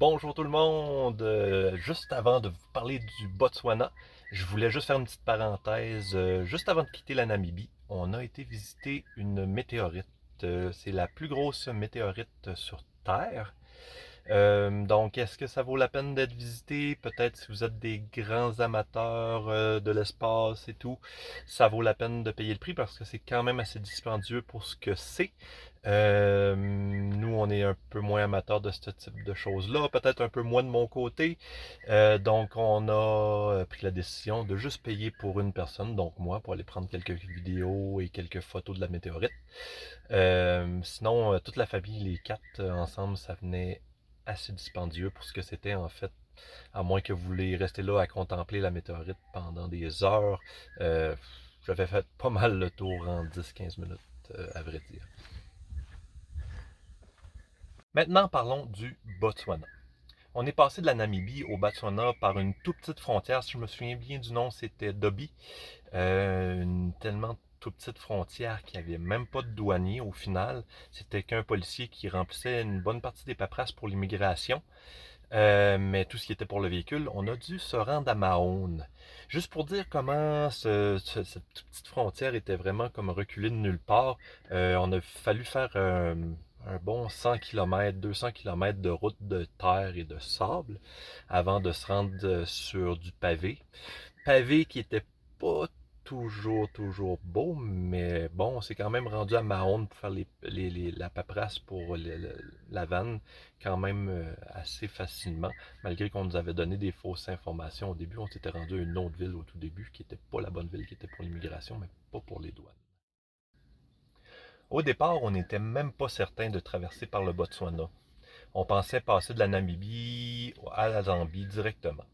Bonjour tout le monde! Juste avant de vous parler du Botswana, je voulais juste faire une petite parenthèse. Juste avant de quitter la Namibie, on a été visiter une météorite. C'est la plus grosse météorite sur Terre. Donc, est-ce que ça vaut la peine d'être visité? Peut-être si vous êtes des grands amateurs de l'espace et tout, ça vaut la peine de payer le prix parce que c'est quand même assez dispendieux pour ce que c'est. Nous, on est un peu moins amateurs de ce type de choses-là, peut-être un peu moins de mon côté. Donc, on a pris la décision de juste payer pour une personne, donc moi, pour aller prendre quelques vidéos et quelques photos de la météorite. Sinon, toute la famille, les quatre ensemble, ça venait assez dispendieux pour ce que c'était en fait, à moins que vous voulez rester là à contempler la météorite pendant des heures. Euh, J'avais fait pas mal le tour en 10-15 minutes, à vrai dire. Maintenant, parlons du Botswana. On est passé de la Namibie au Botswana par une toute petite frontière. Si je me souviens bien du nom, c'était Dobie. Une tellement toute petite frontière qu'il n'y avait même pas de douanier au final. C'était qu'un policier qui remplissait une bonne partie des paperasses pour l'immigration. Mais tout ce qui était pour le véhicule, on a dû se rendre à Mahone. Juste pour dire comment cette toute petite frontière était vraiment comme reculée de nulle part, on a fallu faire un bon 100 km, 200 km de route de terre et de sable avant de se rendre sur du pavé. Pavé qui était pas toujours beau, mais bon, on s'est quand même rendu à Mahone pour faire la paperasse pour la vanne quand même assez facilement, malgré qu'on nous avait donné des fausses informations au début. On s'était rendu à une autre ville au tout début, qui n'était pas la bonne ville, qui était pour l'immigration, mais pas pour les douanes. Au départ, on n'était même pas certain de traverser par le Botswana. On pensait passer de la Namibie à la Zambie directement.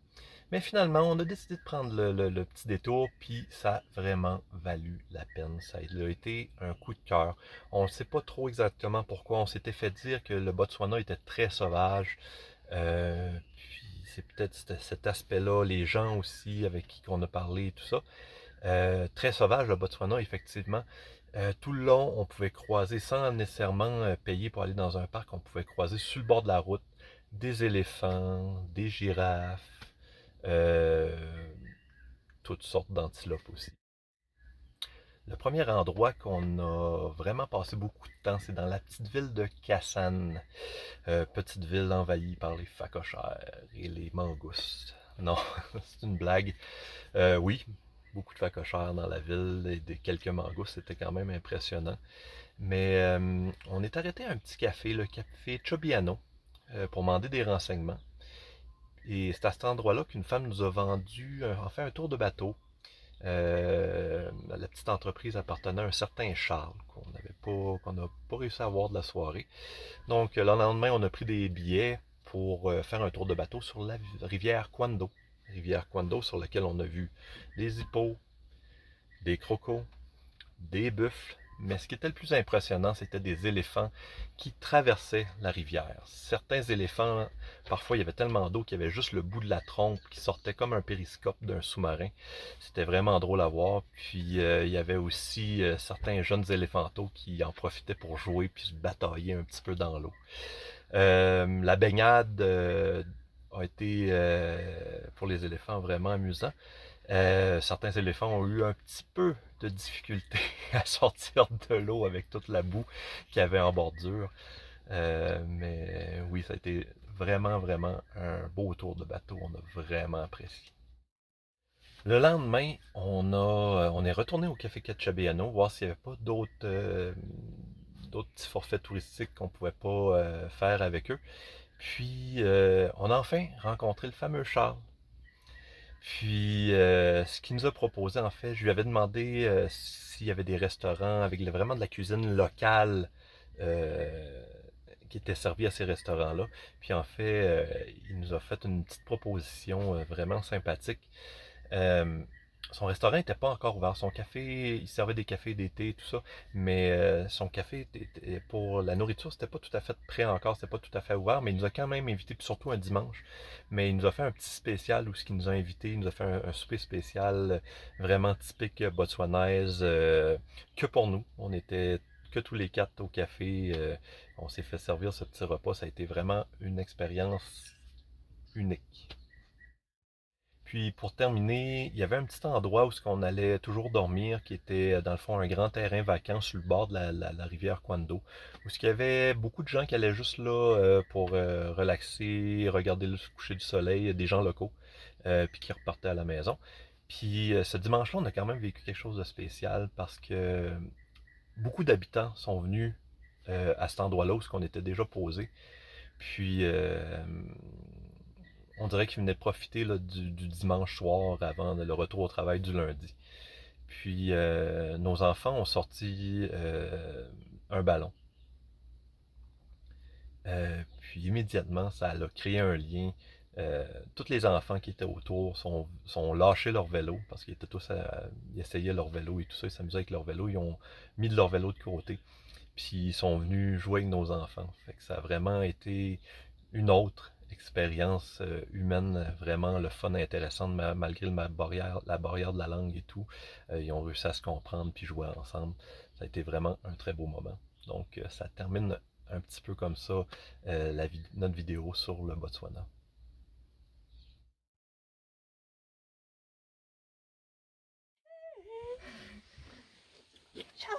Mais finalement, on a décidé de prendre le petit détour, puis ça a vraiment valu la peine. Ça a été un coup de cœur. On ne sait pas trop exactement pourquoi. On s'était fait dire que le Botswana était très sauvage. Puis c'est peut-être cet aspect-là, les gens aussi avec qui on a parlé, tout ça. Très sauvage, le Botswana, effectivement. Tout le long, on pouvait croiser, sans nécessairement payer pour aller dans un parc, on pouvait croiser sur le bord de la route des éléphants, des girafes, euh, toutes sortes d'antilopes aussi. Le premier endroit qu'on a vraiment passé beaucoup de temps, c'est dans la petite ville de Kassan. Petite ville envahie par les phacochères et les mangoustes. Non, c'est une blague. Oui, beaucoup de phacochères dans la ville et quelques mangoustes, c'était quand même impressionnant. Mais on est arrêté à un petit café, le café Chobiano, pour demander des renseignements. Et c'est à cet endroit-là qu'une femme nous a vendu, enfin, un tour de bateau. La petite entreprise appartenait à un certain Charles qu'on n'a pas réussi à avoir de la soirée. Donc, le lendemain, on a pris des billets pour faire un tour de bateau sur la rivière Kwando. Rivière Kwando sur laquelle on a vu des hippos, des crocos, des buffles, mais ce qui était le plus impressionnant, c'était des éléphants qui traversaient la rivière. Certains éléphants, parfois il y avait tellement d'eau qu'il y avait juste le bout de la trompe qui sortait comme un périscope d'un sous-marin. C'était vraiment drôle à voir. Puis il y avait aussi certains jeunes éléphantaux qui en profitaient pour jouer puis se batailler un petit peu dans l'eau. La baignade a été pour les éléphants vraiment amusant. Certains éléphants ont eu un petit peu de difficulté à sortir de l'eau avec toute la boue qu'il y avait en bordure. Mais oui, ça a été vraiment un beau tour de bateau. On a vraiment apprécié. Le lendemain, on est retourné au café Cacciabiano voir s'il n'y avait pas d'autres petits forfaits touristiques qu'on pouvait pas faire avec eux. Puis, on a enfin rencontré le fameux Charles. Puis, ce qu'il nous a proposé, en fait, je lui avais demandé s'il y avait des restaurants avec vraiment de la cuisine locale euh, qui était servie à ces restaurants-là. Puis, en fait, il nous a fait une petite proposition vraiment sympathique. Euh, Son restaurant n'était pas encore ouvert. Son café, il servait des cafés d'été, tout ça. Mais son café, pour la nourriture, c'était pas tout à fait prêt encore. C'était pas tout à fait ouvert. Mais il nous a quand même invités, puis surtout un dimanche. Mais il nous a fait un petit spécial où ce qu'il nous a invités. Il nous a fait un souper spécial vraiment typique botswanaise que pour nous. On était que tous les quatre au café. On s'est fait servir ce petit repas. Ça a été vraiment une expérience unique. Puis pour terminer, il y avait un petit endroit où on allait toujours dormir, qui était dans le fond un grand terrain vacant sur le bord de la rivière Kwando, où il y avait beaucoup de gens qui allaient juste là pour relaxer, regarder le coucher du soleil, des gens locaux, puis qui repartaient à la maison. Puis ce dimanche-là, on a quand même vécu quelque chose de spécial parce que beaucoup d'habitants sont venus à cet endroit-là où on était déjà posé. Puis on dirait qu'ils venaient profiter là, du dimanche soir avant le retour au travail du lundi. Puis nos enfants ont sorti un ballon. Puis immédiatement, ça a créé un lien. Tous les enfants qui étaient autour sont lâchés leur vélo parce qu'ils étaient tous ils essayaient leur vélo et tout ça, ils s'amusaient avec leur vélo. Ils ont mis de leur vélo de côté. Puis ils sont venus jouer avec nos enfants. Fait que ça a vraiment été une autre expérience humaine, vraiment le fun intéressant, malgré la barrière de la langue et tout. Ils ont réussi à se comprendre puis jouer ensemble. Ça a été vraiment un très beau moment. Donc ça termine un petit peu comme ça notre vidéo sur le Botswana. Ciao.